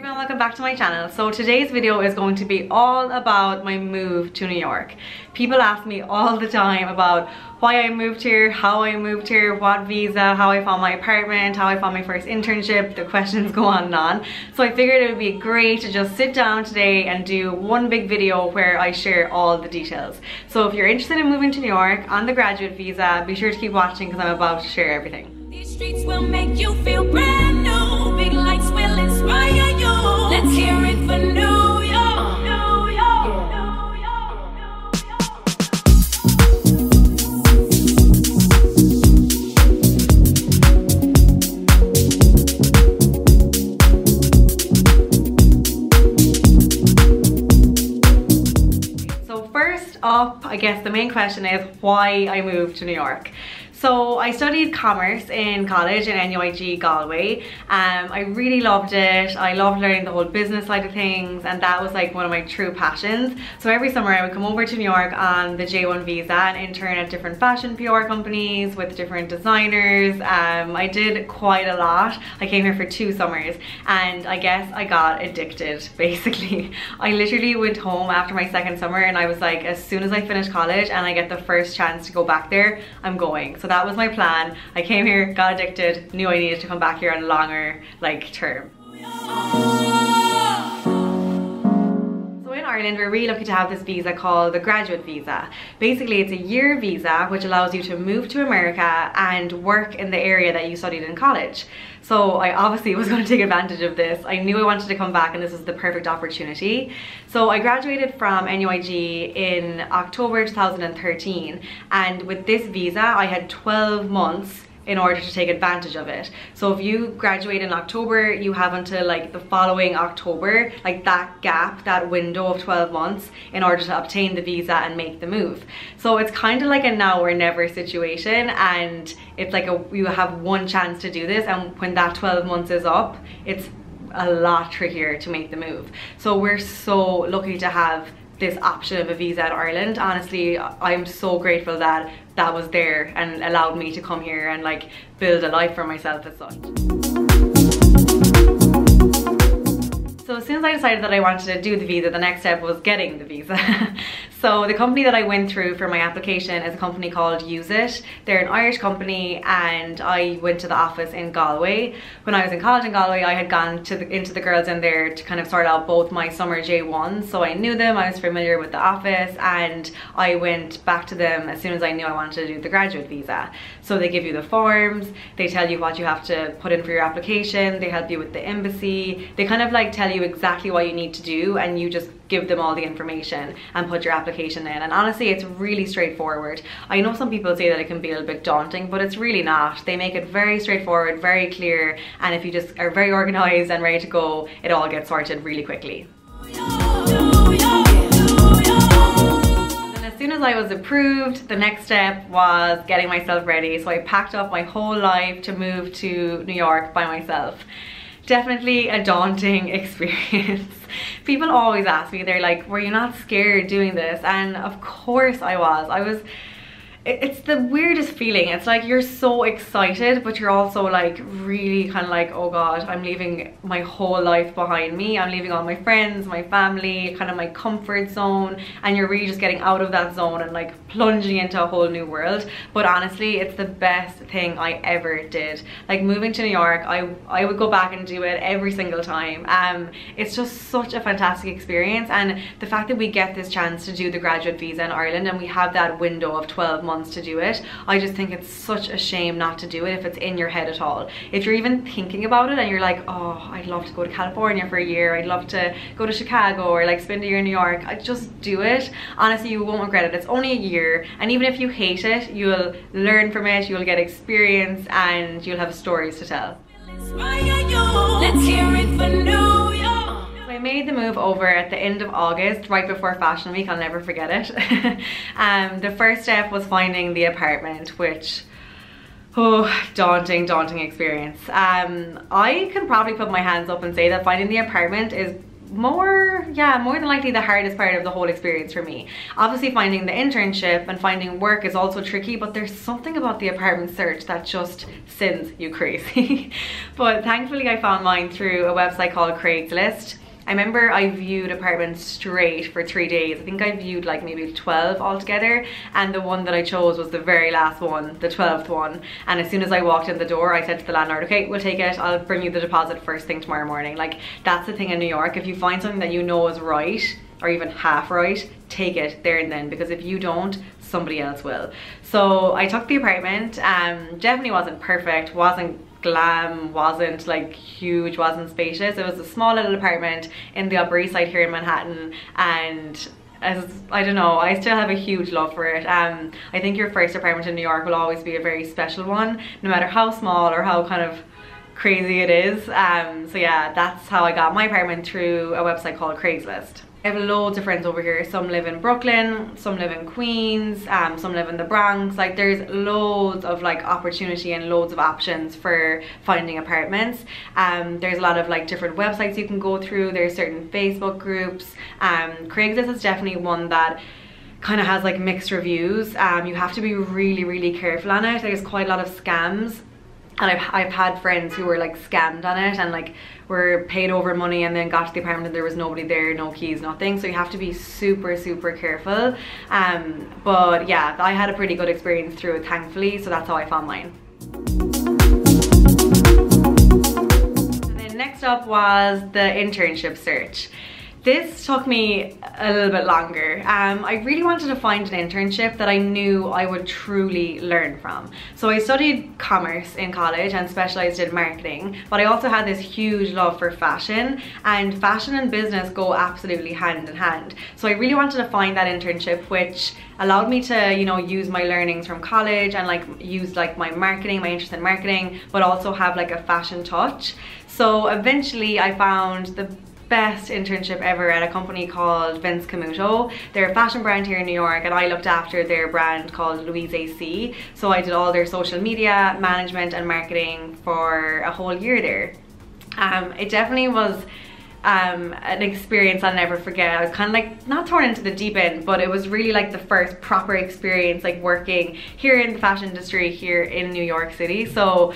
everyone, welcome back to my channel. So today's video is going to be all about my move to New York. People ask me all the time about why I moved here, how I moved here, what visa, how I found my apartment, how I found my first internship. The questions go on and on. So I figured it would be great to just sit down today and do one big video where I share all the details. So if you're interested in moving to New York on the graduate visa, be sure to keep watching because I'm about to share everything. These streets will make you feel brand new. Big lights will inspire you. Let's hear it for New York. So first up, I guess the main question is why I moved to New York. So I studied commerce in college in NUIG Galway. I really loved it. I loved learning the whole business side of things, and that was like one of my true passions. So every summer I would come over to New York on the J1 visa and intern at different fashion PR companies with different designers. I did quite a lot. I came here for 2 summers and I guess I got addicted basically. I literally went home after my 2nd summer and I was like, as soon as I finish college and I get the first chance to go back there, I'm going. So that was my plan. I came here, got addicted, knew I needed to come back here on a longer term. So in Ireland, we're really lucky to have this visa called the graduate visa. Basically, it's a year visa which allows you to move to America and work in the area that you studied in college. So I obviously was going to take advantage of this. I knew I wanted to come back and this was the perfect opportunity. So I graduated from NUIG in October 2013, and with this visa I had 12 months in order to take advantage of it. So if you graduate in October, you have until like the following October, like that gap, that window of 12 months in order to obtain the visa and make the move. So it's kind of like a now or never situation, and it's like you have one chance to do this, and when that 12 months is up, it's a lot trickier to make the move. So we're so lucky to have this option of a visa in Ireland. Honestly, I'm so grateful that that was there and allowed me to come here and like build a life for myself as such. So as soon as I decided that I wanted to do the visa, the next step was getting the visa. So the company that I went through for my application is a company called Use It. They're an Irish company, and I went to the office in Galway. When I was in college in Galway, I had gone into the girls in there to kind of sort out both my summer J1s. So I knew them, I was familiar with the office, and I went back to them as soon as I knew I wanted to do the graduate visa. So they give you the forms, they tell you what you have to put in for your application, they help you with the embassy, they kind of like tell you exactly what you need to do, and you just give them all the information and put your application in. And honestly, it's really straightforward. I know some people say that it can be a little bit daunting, but it's really not. They make it very straightforward, very clear, and if you just are very organized and ready to go, it all gets sorted really quickly. As soon as I was approved, the next step was getting myself ready. So I packed up my whole life to move to New York by myself. Definitely a daunting experience. People always ask me, they're like, were you not scared doing this? And of course I was. It's the weirdest feeling. It's like you're so excited, but you're also like really kind of like, oh God, I'm leaving my whole life behind me. I'm leaving all my friends, my family, kind of my comfort zone, and you're really just getting out of that zone and like plunging into a whole new world. But honestly, it's the best thing I ever did. Like moving to New York, I would go back and do it every single time. It's just such a fantastic experience, and the fact that we get this chance to do the graduate visa in Ireland and we have that window of 12 months to do it, I just think it's such a shame not to do it if it's in your head at all. If you're even thinking about it and you're like, oh, I'd love to go to California for a year, I'd love to go to Chicago or like spend a year in New York, I just do it. Honestly, you won't regret it. It's only a year, and even if you hate it, you'll learn from it, you'll get experience, and you'll have stories to tell. Let's hear it for New York. I made the move over at the end of August, right before Fashion Week. I'll never forget it. The first step was finding the apartment, which, oh, daunting experience. I can probably put my hands up and say that finding the apartment is more than likely the hardest part of the whole experience for me. Obviously finding the internship and finding work is also tricky, but there's something about the apartment search that just sends you crazy. But thankfully I found mine through a website called Craigslist. I remember I viewed apartments straight for 3 days. I think I viewed like maybe 12 altogether, and the one that I chose was the very last one, the 12th one. And as soon as I walked in the door, I said to the landlord, okay, we'll take it, I'll bring you the deposit first thing tomorrow morning. Like, that's the thing in New York. If you find something that you know is right, or even half right, take it there and then, because if you don't, somebody else will. So I took the apartment. Definitely wasn't perfect, wasn't glam, wasn't like huge, wasn't spacious. It was a small little apartment in the Upper East Side here in Manhattan, and I don't know, I still have a huge love for it. I think your first apartment in New York will always be a very special one, no matter how small or how kind of crazy it is. So yeah, that's how I got my apartment, through a website called Craigslist. I have loads of friends over here. Some live in Brooklyn, some live in Queens, some live in the Bronx. Like, there's loads of like opportunity and loads of options for finding apartments. There's a lot of like different websites you can go through. There's certain Facebook groups. Craigslist is definitely one that kind of has like mixed reviews. You have to be really careful on it. There's quite a lot of scams. And I've had friends who were like scammed on it and like were paid over money and then got to the apartment and there was nobody there, no keys, nothing. So you have to be super careful. But yeah, I had a pretty good experience through it, thankfully. So that's how I found mine. And then next up was the internship search. This took me a little bit longer. I really wanted to find an internship that I knew I would truly learn from. So I studied commerce in college and specialized in marketing, but I also had this huge love for fashion, and fashion and business go absolutely hand in hand. So I really wanted to find that internship which allowed me to, you know, use my learnings from college and like use like my marketing, my interest in marketing, but also have like a fashion touch. So eventually I found the best internship ever at a company called Vince Camuto. They're a fashion brand here in New York, and I looked after their brand called Louise AC. So I did all their social media management and marketing for a whole year there. It definitely was an experience I'll never forget. I was kind of like not thrown into the deep end, but it was really like the first proper experience like working here in the fashion industry here in New York City. So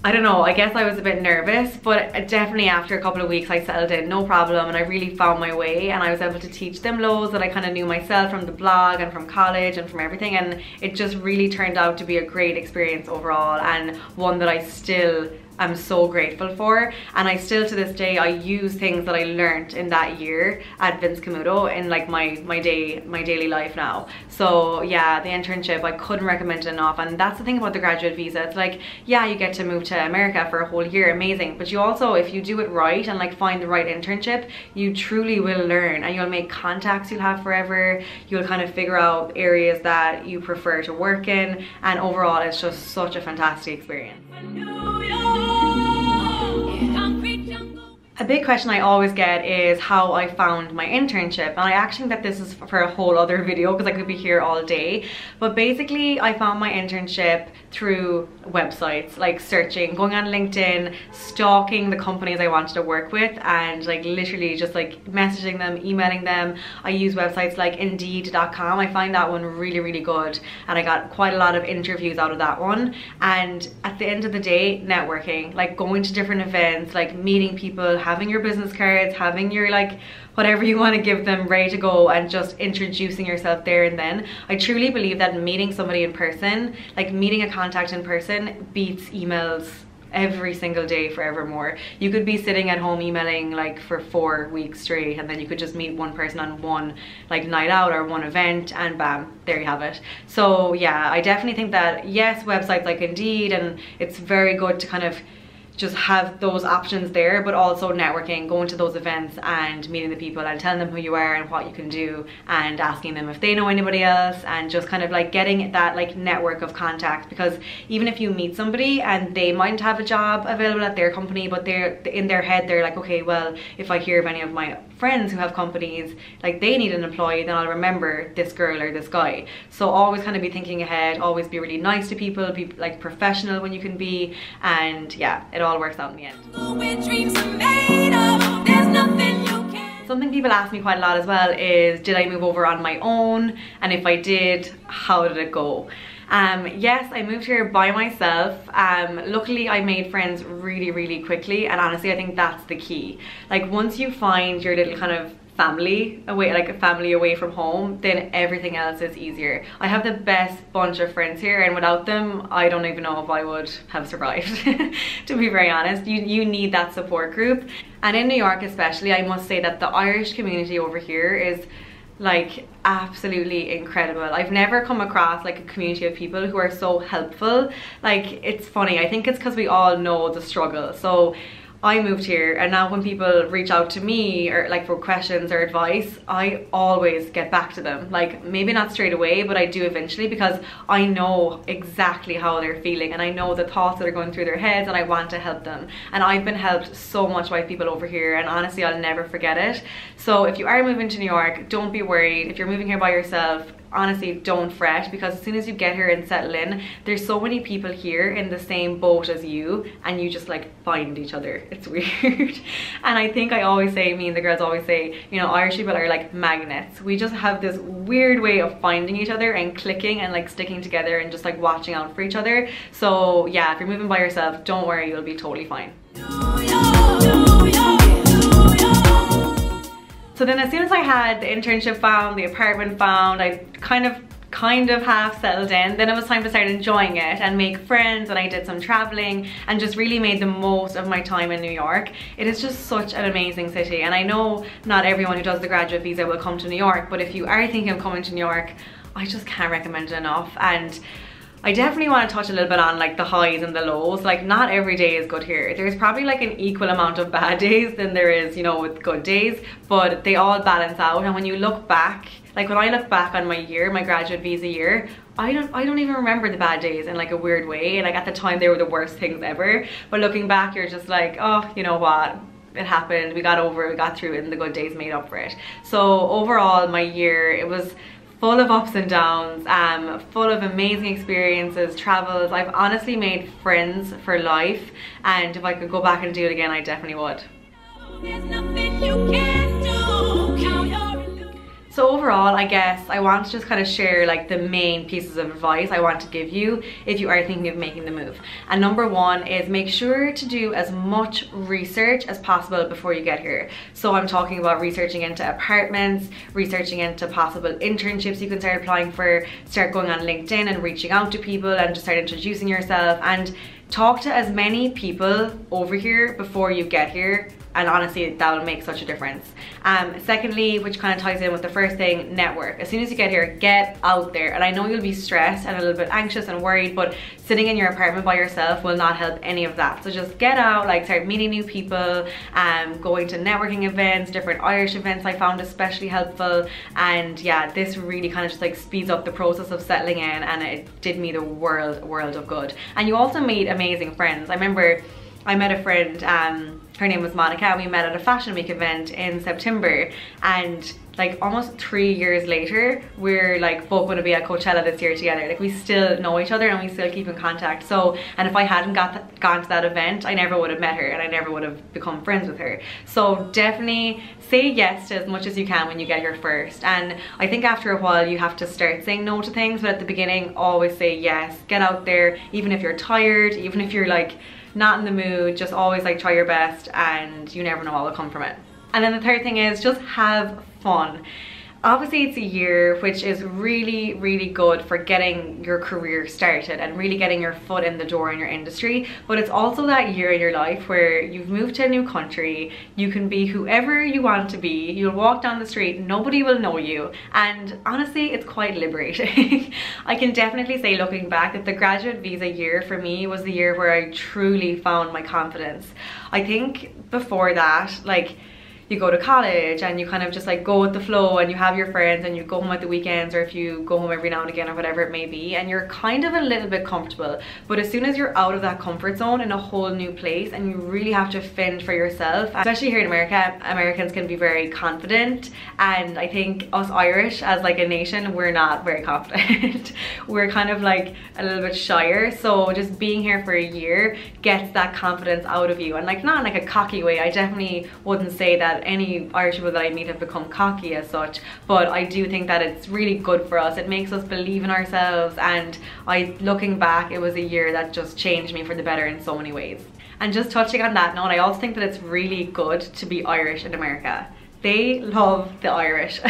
I don't know, I guess I was a bit nervous, but definitely after a couple of weeks I settled in, no problem, and I really found my way, and I was able to teach them loads that I kind of knew myself from the blog and from college and from everything, and it just really turned out to be a great experience overall, and one that I still I'm so grateful for, and I still to this day I use things that I learned in that year at Vince Camuto in like my daily life now. So yeah, the internship, I couldn't recommend it enough. And that's the thing about the graduate visa, it's like, yeah, you get to move to America for a whole year, amazing, but you also, if you do it right and like find the right internship, you truly will learn, and you'll make contacts you'll have forever. You'll kind of figure out areas that you prefer to work in, and overall it's just such a fantastic experience. A big question I always get is how I found my internship, and I actually think that this is for a whole other video because I could be here all day. But basically I found my internship through websites, like searching, going on LinkedIn, stalking the companies I wanted to work with, and like literally just like messaging them, emailing them. I use websites like Indeed.com. I find that one really good, and I got quite a lot of interviews out of that one. And at the end of the day, networking, like going to different events, like meeting people, having your business cards, having your like whatever you want to give them ready to go, and just introducing yourself there and then. I truly believe that meeting somebody in person, like meeting a contact in person, beats emails every single day forevermore. You could be sitting at home emailing like for 4 weeks straight, and then you could just meet one person on one like night out or one event, and bam, there you have it. So yeah, I definitely think that yes, websites like Indeed, and it's very good to kind of just have those options there, but also networking, going to those events and meeting the people and telling them who you are and what you can do, and asking them if they know anybody else, and just kind of like getting that like network of contacts. Because even if you meet somebody and they might have a job available at their company, but they're in their head they're like, okay, well, if I hear of any of my friends who have companies, like they need an employee, then I'll remember this girl or this guy. So always kind of be thinking ahead, always be really nice to people, be like professional when you can be, and yeah, it all works out in the end. Dreams are made of, there's nothing you can Something people ask me quite a lot as well is, did I move over on my own? And if I did, how did it go? Yes, I moved here by myself. Luckily I made friends really quickly, and honestly I think that's the key. Like once you find your little kind of family away, like a family away from home, then everything else is easier. I have the best bunch of friends here, and without them I don't even know if I would have survived. To be very honest, you need that support group. And in New York especially, I must say that the Irish community over here is like absolutely incredible. I've never come across like a community of people who are so helpful. Like it's funny, I think it's because we all know the struggle. So I moved here, and now when people reach out to me or like for questions or advice, I always get back to them. Like maybe not straight away, but I do eventually, because I know exactly how they're feeling and I know the thoughts that are going through their heads, and I want to help them. And I've been helped so much by people over here, and honestly I'll never forget it. So if you are moving to New York, don't be worried. If you're moving here by yourself, honestly don't fret, because as soon as you get here and settle in, there's so many people here in the same boat as you, and you just like find each other. It's weird. And I think I always say, me and the girls always say, you know, Irish people are like magnets. We just have this weird way of finding each other and clicking and like sticking together and just like watching out for each other. So yeah, if you're moving by yourself, don't worry, you'll be totally fine. So then as soon as I had the internship found, the apartment found, I kind of half settled in, then it was time to start enjoying it and make friends, and I did some traveling and just really made the most of my time in New York. It is just such an amazing city, and I know not everyone who does the graduate visa will come to New York, but if you are thinking of coming to New York, I just can't recommend it enough. And I definitely want to touch a little bit on like the highs and the lows. Like not every day is good here. There's probably like an equal amount of bad days than there is, you know, with good days, but they all balance out. And when you look back, like when I look back on my year, my graduate visa year, I don't even remember the bad days in like a weird way. Like at the time they were the worst things ever, but looking back you're just like, oh, you know what, it happened, we got over it, we got through it, and the good days made up for it. So overall my year, it was full of ups and downs, full of amazing experiences, travels. I've honestly made friends for life, and if I could go back and do it again, I definitely would. There's nothing you can do. Count your So overall, I guess I want to just kind of share like the main pieces of advice I want to give you if you are thinking of making the move. And number one is make sure to do as much research as possible before you get here. So I'm talking about researching into apartments, researching into possible internships you can start applying for, start going on LinkedIn and reaching out to people and just start introducing yourself, and talk to as many people over here before you get here, and honestly that will make such a difference. Secondly, which kind of ties in with the first thing, network. As soon as you get here, get out there. And I know you'll be stressed and a little bit anxious and worried, but sitting in your apartment by yourself will not help any of that. So just get out, like start meeting new people, going to networking events, different Irish events I found especially helpful. And yeah, this really kind of just like speeds up the process of settling in, and it did me the world of good. And you also meet amazing friends. I remember I met a friend, her name was Monica, and we met at a Fashion Week event in September, and like almost 3 years later we're like both going to be at Coachella this year together. Like we still know each other and we still keep in contact. So, and if I hadn't gone to that event, I never would have met her and I never would have become friends with her. So definitely say yes to as much as you can when you get here first. And I think after a while you have to start saying no to things, but at the beginning always say yes. Get out there, even if you're tired, even if you're like not in the mood, just always like try your best, and you never know what will come from it. And then the third thing is just have fun. Obviously it's a year which is really good for getting your career started and really getting your foot in the door in your industry, but it's also that year in your life where you've moved to a new country, you can be whoever you want to be, you'll walk down the street, nobody will know you, and honestly it's quite liberating. I can definitely say, looking back, that the graduate visa year for me was the year where I truly found my confidence. I think before that, like, you go to college and you kind of just like go with the flow and you have your friends and you go home at the weekends, or if you go home every now and again or whatever it may be, and you're kind of a little bit comfortable. But as soon as you're out of that comfort zone in a whole new place and you really have to fend for yourself, especially here in America, Americans can be very confident, and I think us Irish as like a nation, we're not very confident. We're kind of like a little bit shyer, so just being here for a year gets that confidence out of you, and like not in like a cocky way. I definitely wouldn't say that that any Irish people that I meet have become cocky as such, but I do think that it's really good for us. It makes us believe in ourselves, and looking back, it was a year that just changed me for the better in so many ways. And just touching on that note, I also think that it's really good to be Irish in America. They love the Irish.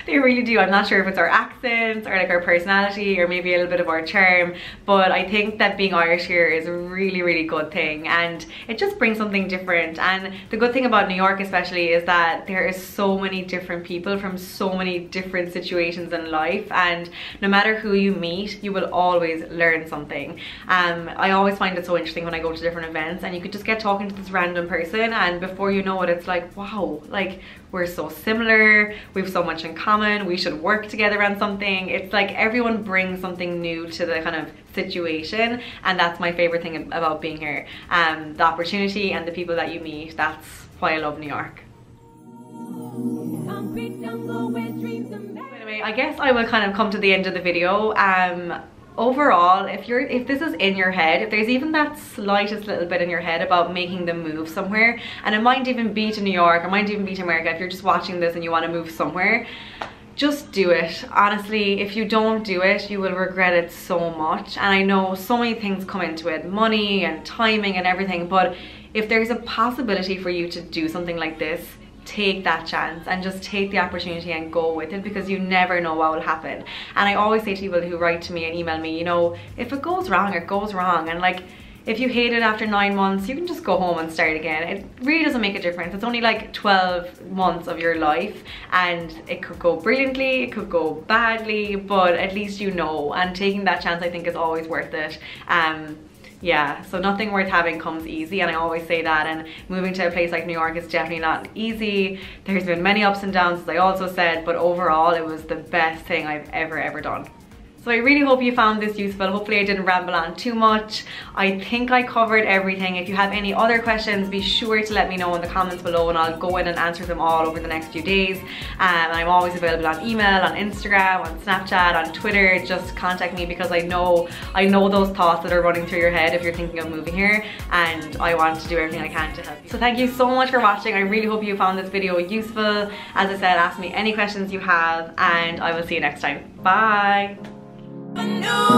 They really do. I'm not sure if it's our accents or like our personality or maybe a little bit of our charm, but I think that being Irish here is a really, really good thing, and it just brings something different. And the good thing about New York especially is that there is so many different people from so many different situations in life, and no matter who you meet, you will always learn something. I always find it so interesting when I go to different events and you could just get talking to this random person, and before you know it, it's like, wow, like we're so similar, we have so much in common, we should work together on something. It's like everyone brings something new to the kind of situation, and that's my favorite thing about being here. The opportunity and the people that you meet, that's why I love New York. Anyway, I guess I will kind of come to the end of the video. Overall, if this is in your head, if there's even that slightest little bit in your head about making the move somewhere, and it might even be to New York, or it might even be to America, if you're just watching this and you want to move somewhere, just do it. Honestly, if you don't do it, you will regret it so much. And I know so many things come into it, money and timing and everything, but if there's a possibility for you to do something like this, take that chance and just take the opportunity and go with it, because you never know what will happen. And I always say to people who write to me and email me, you know, if it goes wrong, it goes wrong, and like if you hate it after 9 months, you can just go home and start again. It really doesn't make a difference. It's only like 12 months of your life, and it could go brilliantly, it could go badly, but at least you know, and taking that chance I think is always worth it. Yeah, so nothing worth having comes easy, and I always say that, and moving to a place like New York is definitely not easy. There's been many ups and downs, as I also said, but overall it was the best thing I've ever done. So I really hope you found this useful. Hopefully I didn't ramble on too much. I think I covered everything. If you have any other questions, be sure to let me know in the comments below, and I'll go in and answer them all over the next few days. I'm always available on email, on Instagram, on Snapchat, on Twitter. Just contact me, because I know those thoughts that are running through your head if you're thinking of moving here, and I want to do everything I can to help you. So thank you so much for watching. I really hope you found this video useful. As I said, ask me any questions you have, and I will see you next time. Bye! I know